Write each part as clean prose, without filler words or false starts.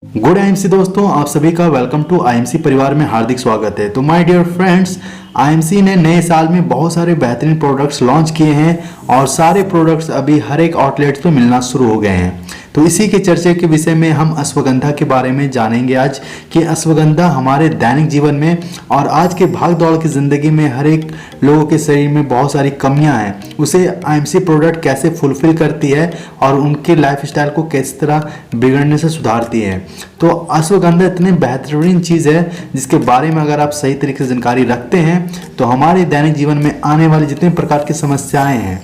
Good IMC दोस्तों, आप सभी का वेलकम टू आईएमसी परिवार में हार्दिक स्वागत है। तो माय डियर फ्रेंड्स, आईएमसी ने नए साल में बहुत सारे बेहतरीन प्रोडक्ट्स लॉन्च किए हैं और सारे प्रोडक्ट्स अभी हर एक आउटलेट्स पे मिलना शुरू हो गए हैं। तो इसी के चर्चे के विषय में हम अश्वगंधा के बारे में जानेंगे आज कि अश्वगंधा हमारे दैनिक जीवन में और आज के भाग दौड़ की ज़िंदगी में हर एक लोगों के शरीर में बहुत सारी कमियां हैं, उसे आईएमसी प्रोडक्ट कैसे फुलफिल करती है और उनके लाइफस्टाइल को किस तरह बिगड़ने से सुधारती है। तो अश्वगंधा इतनी बेहतरीन चीज़ है जिसके बारे में अगर आप सही तरीके से जानकारी रखते हैं तो हमारे दैनिक जीवन में आने वाली जितने प्रकार की समस्याएं हैं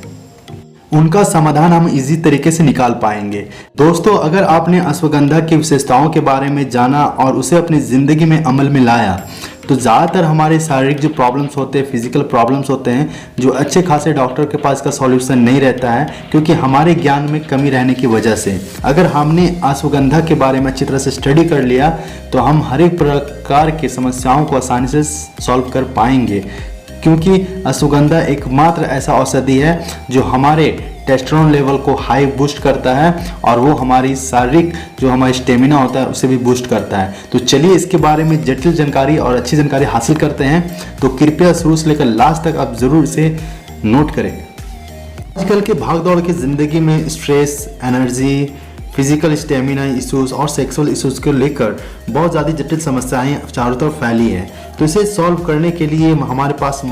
उनका समाधान हम इजी तरीके से निकाल पाएंगे। दोस्तों, अगर आपने अश्वगंधा की विशेषताओं के बारे में जाना और उसे अपनी ज़िंदगी में अमल में लाया तो ज़्यादातर हमारे शारीरिक जो प्रॉब्लम्स होते हैं, फिजिकल प्रॉब्लम्स होते हैं, जो अच्छे खासे डॉक्टर के पास का सॉल्यूशन नहीं रहता है क्योंकि हमारे ज्ञान में कमी रहने की वजह से। अगर हमने अश्वगंधा के बारे में अच्छी तरह से स्टडी कर लिया तो हम हर एक प्रकार की समस्याओं को आसानी से सॉल्व कर पाएंगे, क्योंकि अश्वगंधा एकमात्र ऐसा औषधि है जो हमारे टेस्टोस्टेरोन लेवल को हाई बूस्ट करता है और वो हमारी शारीरिक जो हमारी स्टेमिना होता है उसे भी बूस्ट करता है। तो चलिए इसके बारे में जटिल जानकारी और अच्छी जानकारी हासिल करते हैं। तो कृपया शुरू से लेकर लास्ट तक आप ज़रूर इसे नोट करें। आजकल के भागदौड़ की ज़िंदगी में stress, energy, physical stamina issues और सेक्सुअल इश्यूज को लेकर बहुत ज़्यादा जटिल समस्याएं चारों तरफ फैली है। तो इसे सॉल्व करने के लिए हमारे पास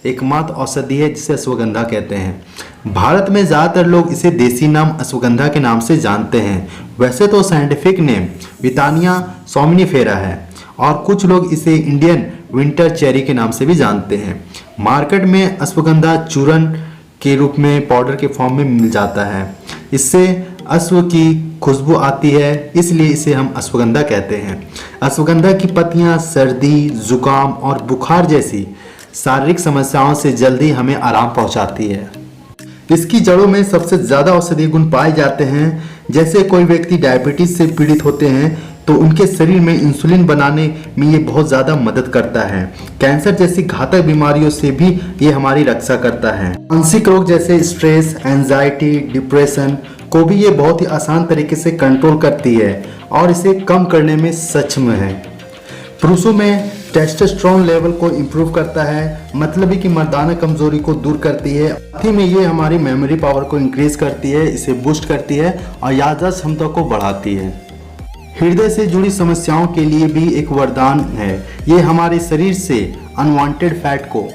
एकमात्र औषधि है जिसे अश्वगंधा कहते हैं। भारत में ज़्यादातर लोग इसे देसी नाम अश्वगंधा के नाम से जानते हैं। वैसे तो साइंटिफिक नेम वितानिया सोमनिफेरा है और कुछ लोग इसे इंडियन विंटर चेरी के नाम से भी जानते हैं। मार्केट में अश्वगंधा चूर्ण के रूप में पाउडर के फॉर्म में मिल जाता है। इससे अश्व की खुशबू आती है, इसलिए इसे हम अश्वगंधा कहते हैं। अश्वगंधा की पत्तियां सर्दी, जुकाम और बुखार जैसी शारीरिक समस्याओं से जल्दी हमें आराम पहुंचाती है। इसकी जड़ों में सबसे ज़्यादा औषधीय गुण पाए जाते हैं। जैसे कोई व्यक्ति डायबिटीज से पीड़ित होते हैं तो उनके शरीर में इंसुलिन बनाने में ये बहुत ज़्यादा मदद करता है। कैंसर जैसी घातक बीमारियों से भी ये हमारी रक्षा करता है। मानसिक रोग जैसे स्ट्रेस, एंजाइटी, डिप्रेशन को भी ये बहुत ही आसान तरीके से कंट्रोल करती है और इसे कम करने में सक्षम है। पुरुषों में टेस्टोस्टेरोन लेवल को इम्प्रूव करता है, मतलब कि मर्दाना कमजोरी को दूर करती है। साथ ही में ये हमारी मेमोरी पावर को इंक्रीज करती है, इसे बूस्ट करती है और याददाश्त क्षमता को बढ़ाती है। हृदय से जुड़ी समस्याओं के लिए भी एक वरदान है। ये हमारे शरीर से अनवांटेड फैट को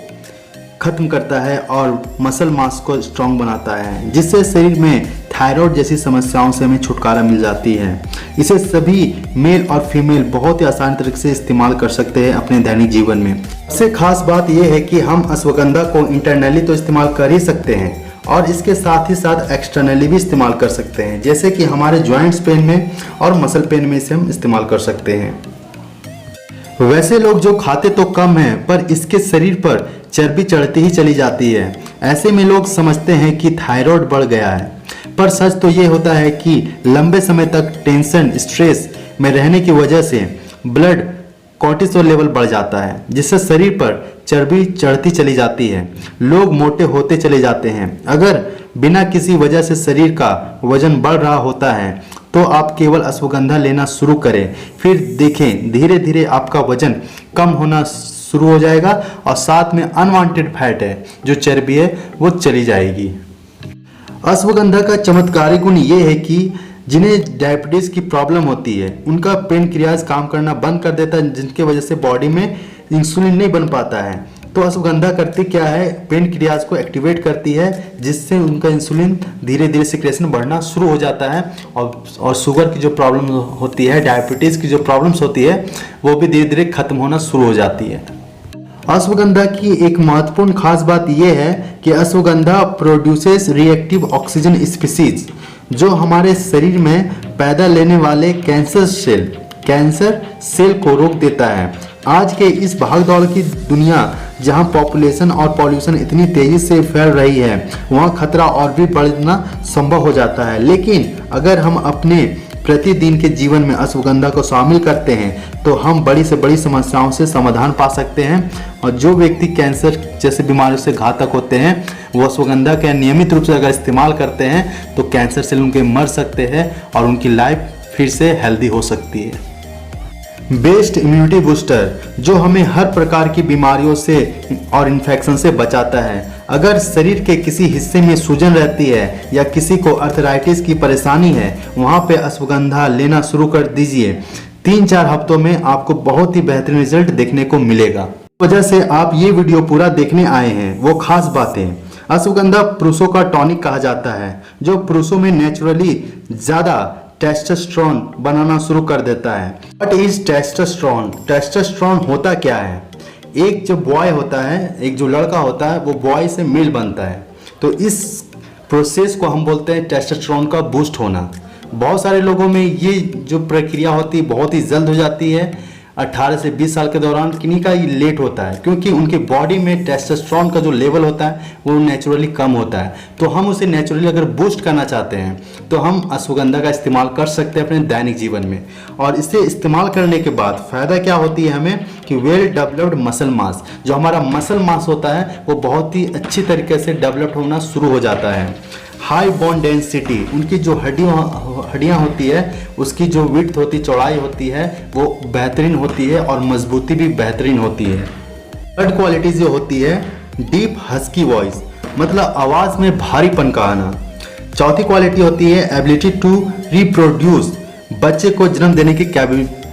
खत्म करता है और मसल मास को स्ट्रॉन्ग बनाता है, जिससे शरीर में थायराइड जैसी समस्याओं से हमें छुटकारा मिल जाती है। इसे सभी मेल और फीमेल बहुत ही आसान तरीके से इस्तेमाल कर सकते हैं अपने दैनिक जीवन में। सबसे खास बात यह है कि हम अश्वगंधा को इंटरनली तो इस्तेमाल कर ही सकते हैं और इसके साथ ही साथ एक्सटर्नली भी इस्तेमाल कर सकते हैं, जैसे कि हमारे जॉइंट्स पेन में और मसल पेन में इसे हम इस्तेमाल कर सकते हैं। वैसे लोग जो खाते तो कम हैं पर इसके शरीर पर चर्बी चढ़ती ही चली जाती है। ऐसे में लोग समझते हैं कि थायराइड बढ़ गया है, पर सच तो ये होता है कि लंबे समय तक टेंशन, स्ट्रेस में रहने की वजह से ब्लड कोर्टिसोल लेवल बढ़ जाता है, जिससे शरीर पर चर्बी चढ़ती चली जाती है। लोग मोटे होते चले जाते हैं। अगर बिना किसी वजह से शरीर का वजन बढ़ रहा होता है तो आप केवल अश्वगंधा लेना शुरू करें, फिर देखें धीरे धीरे आपका वजन कम होना शुरू हो जाएगा और साथ में अनवांटेड फैट है जो चर्बी है वो चली जाएगी। अश्वगंधा का चमत्कारी गुण ये है कि जिन्हें डायबिटीज की प्रॉब्लम होती है उनका पेनक्रियाज काम करना बंद कर देता है, जिनके वजह से बॉडी में इंसुलिन नहीं बन पाता है। तो अश्वगंधा करती क्या है, पेनक्रियाज को एक्टिवेट करती है, जिससे उनका इंसुलिन धीरे धीरे सिक्रेशन बढ़ना शुरू हो जाता है और शुगर की जो प्रॉब्लम होती है, डायबिटीज की जो प्रॉब्लम्स होती है वो भी धीरे धीरे खत्म होना शुरू हो जाती है। अश्वगंधा की एक महत्वपूर्ण खास बात यह है कि ashwagandha produces reactive oxygen species, जो हमारे शरीर में पैदा लेने वाले कैंसर सेल को रोक देता है। आज के इस भागदौड़ की दुनिया जहां पॉपुलेशन और पॉल्यूशन इतनी तेजी से फैल रही है, वहां खतरा और भी बढ़ना संभव हो जाता है। लेकिन अगर हम अपने प्रतिदिन के जीवन में अश्वगंधा को शामिल करते हैं तो हम बड़ी से बड़ी समस्याओं से समाधान पा सकते हैं। और जो व्यक्ति कैंसर जैसे बीमारियों से घातक होते हैं वो अश्वगंधा का नियमित रूप से अगर इस्तेमाल करते हैं तो कैंसर से उनके मर सकते हैं और उनकी लाइफ फिर से हेल्दी हो सकती है। बेस्ट इम्यूनिटी बूस्टर जो हमें हर प्रकार की बीमारियों से और इन्फेक्शन से बचाता है। अगर शरीर के किसी हिस्से में सूजन रहती है या किसी को अर्थराइटिस की परेशानी है, वहाँ पे अश्वगंधा लेना शुरू कर दीजिए। 3-4 हफ्तों में आपको बहुत ही बेहतरीन रिजल्ट देखने को मिलेगा। वजह से आप ये वीडियो पूरा देखने आए हैं वो खास बातें। अश्वगंधा पुरुषों का टॉनिक कहा जाता है जो पुरुषों में नेचुरली ज़्यादा टेस्टोस्टेरोन बनाना शुरू कर देता है। बट इज टेस्टोस्टेरोन, टेस्टोस्टेरोन होता क्या है? एक जो बॉय होता है, एक जो लड़का होता है, वो बॉय से मेल बनता है। तो इस प्रोसेस को हम बोलते हैं टेस्टोस्टेरोन का बूस्ट होना। बहुत सारे लोगों में ये जो प्रक्रिया होती है बहुत ही जल्द हो जाती है। 18 से 20 साल के दौरान किन्हीं का ये लेट होता है क्योंकि उनके बॉडी में टेस्टोस्टेरोन का जो लेवल होता है वो नेचुरली कम होता है। तो हम उसे नेचुरली अगर बूस्ट करना चाहते हैं तो हम अश्वगंधा का इस्तेमाल कर सकते हैं अपने दैनिक जीवन में। और इसे इस्तेमाल करने के बाद फ़ायदा क्या होती है हमें कि वेल डेवलप्ड मसल मास, जो हमारा मसल मास होता है वो बहुत ही अच्छी तरीके से डेवलप होना शुरू हो जाता है। हाई बोन डेंसिटी, उनकी जो हड्डियाँ होती है उसकी जो विड्थ होती, चौड़ाई होती है वो बेहतरीन होती है और मजबूती भी बेहतरीन होती है। थर्ड क्वालिटी जो होती है डीप हस्की वॉइस, मतलब आवाज़ में भारीपन का आना। चौथी क्वालिटी होती है एबिलिटी टू रिप्रोड्यूस, बच्चे को जन्म देने की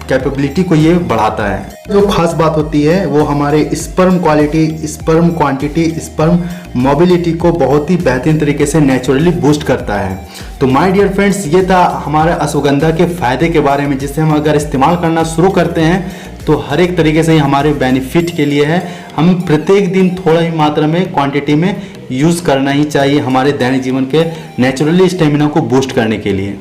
कैपेबिलिटी को ये बढ़ाता है। जो खास बात होती है वो हमारे sperm quality, sperm quantity, sperm mobility को बहुत ही बेहतरीन तरीके से नेचुरली बूस्ट करता है। तो माय डियर फ्रेंड्स, ये था हमारे अश्वगंधा के फ़ायदे के बारे में, जिससे हम अगर इस्तेमाल करना शुरू करते हैं तो हर एक तरीके से हमारे बेनिफिट के लिए है। हम प्रत्येक दिन थोड़ा ही मात्रा में क्वांटिटी में यूज़ करना ही चाहिए हमारे दैनिक जीवन के नेचुरली स्टेमिना को बूस्ट करने के लिए।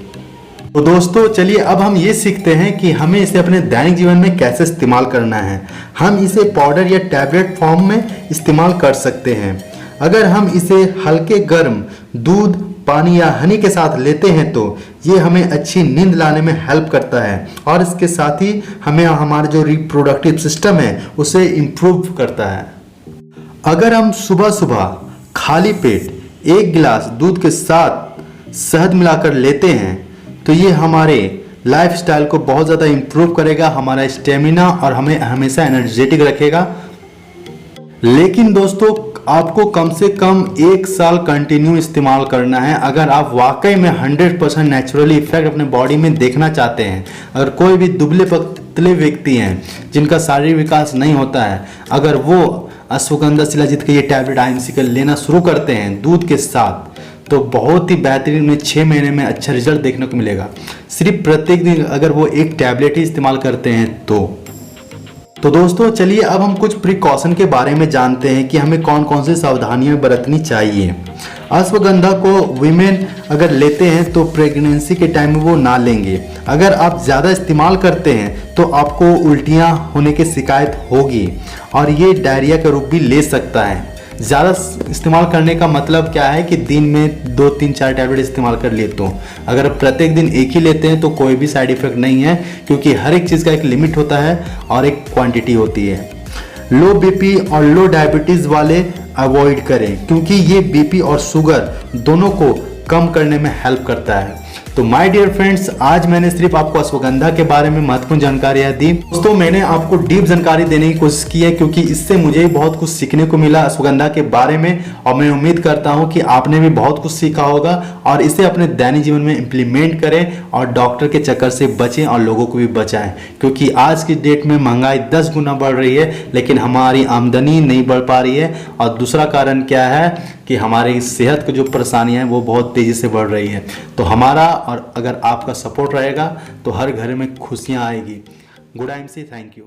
तो दोस्तों चलिए अब हम ये सीखते हैं कि हमें इसे अपने दैनिक जीवन में कैसे इस्तेमाल करना है। हम इसे पाउडर या टैबलेट फॉर्म में इस्तेमाल कर सकते हैं। अगर हम इसे हल्के गर्म दूध, पानी या हनी के साथ लेते हैं तो ये हमें अच्छी नींद लाने में हेल्प करता है और इसके साथ ही हमें हमारा जो रिप्रोडक्टिव सिस्टम है उसे इम्प्रूव करता है। अगर हम सुबह सुबह खाली पेट 1 गिलास दूध के साथ शहद मिलाकर लेते हैं तो ये हमारे लाइफस्टाइल को बहुत ज़्यादा इम्प्रूव करेगा, हमारा स्टेमिना और हमें हमेशा एनर्जेटिक रखेगा। लेकिन दोस्तों आपको कम से कम 1 साल कंटिन्यू इस्तेमाल करना है अगर आप वाकई में 100% नेचुरली इफेक्ट अपने बॉडी में देखना चाहते हैं। अगर कोई भी दुबले पतले व्यक्ति हैं जिनका शारीरिक विकास नहीं होता है, अगर वो अश्वगंधा शिलाजीत के ये टैबलेट IMC का लेना शुरू करते हैं दूध के साथ तो बहुत ही बेहतरीन में 6 महीने में अच्छा रिजल्ट देखने को मिलेगा। सिर्फ प्रत्येक दिन अगर वो एक टैबलेट ही इस्तेमाल करते हैं तो दोस्तों चलिए अब हम कुछ प्रिकॉशन के बारे में जानते हैं कि हमें कौन कौन सी सावधानियां बरतनी चाहिए। अश्वगंधा को वीमेन अगर लेते हैं तो प्रेगनेंसी के टाइम में वो ना लेंगे। अगर आप ज़्यादा इस्तेमाल करते हैं तो आपको उल्टियाँ होने की शिकायत होगी और ये डायरिया का रूप भी ले सकता है। ज़्यादा इस्तेमाल करने का मतलब क्या है कि दिन में 2-3-4 टैबलेट इस्तेमाल कर लेते हो। अगर प्रत्येक दिन एक ही लेते हैं तो कोई भी साइड इफेक्ट नहीं है क्योंकि हर एक चीज़ का एक लिमिट होता है और एक क्वांटिटी होती है। लो बीपी और लो डायबिटीज़ वाले अवॉइड करें क्योंकि ये बीपी और शुगर दोनों को कम करने में हेल्प करता है। तो माय डियर फ्रेंड्स, आज मैंने सिर्फ आपको अश्वगंधा के बारे में महत्वपूर्ण जानकारियां दी। दोस्तों मैंने आपको डीप जानकारी देने की कोशिश की है क्योंकि इससे मुझे बहुत कुछ सीखने को मिला अश्वगंधा के बारे में और मैं उम्मीद करता हूं कि आपने भी बहुत कुछ सीखा होगा और इसे अपने दैनिक जीवन में इम्प्लीमेंट करें और डॉक्टर के चक्कर से बचें और लोगों को भी बचाएं। क्योंकि आज की डेट में महंगाई 10 गुना बढ़ रही है लेकिन हमारी आमदनी नहीं बढ़ पा रही है और दूसरा कारण क्या है कि हमारी सेहत की जो परेशानियां हैं वो बहुत तेज़ी से बढ़ रही है। तो हमारा और अगर आपका सपोर्ट रहेगा तो हर घर में खुशियां आएगी। Good IMC, thank you.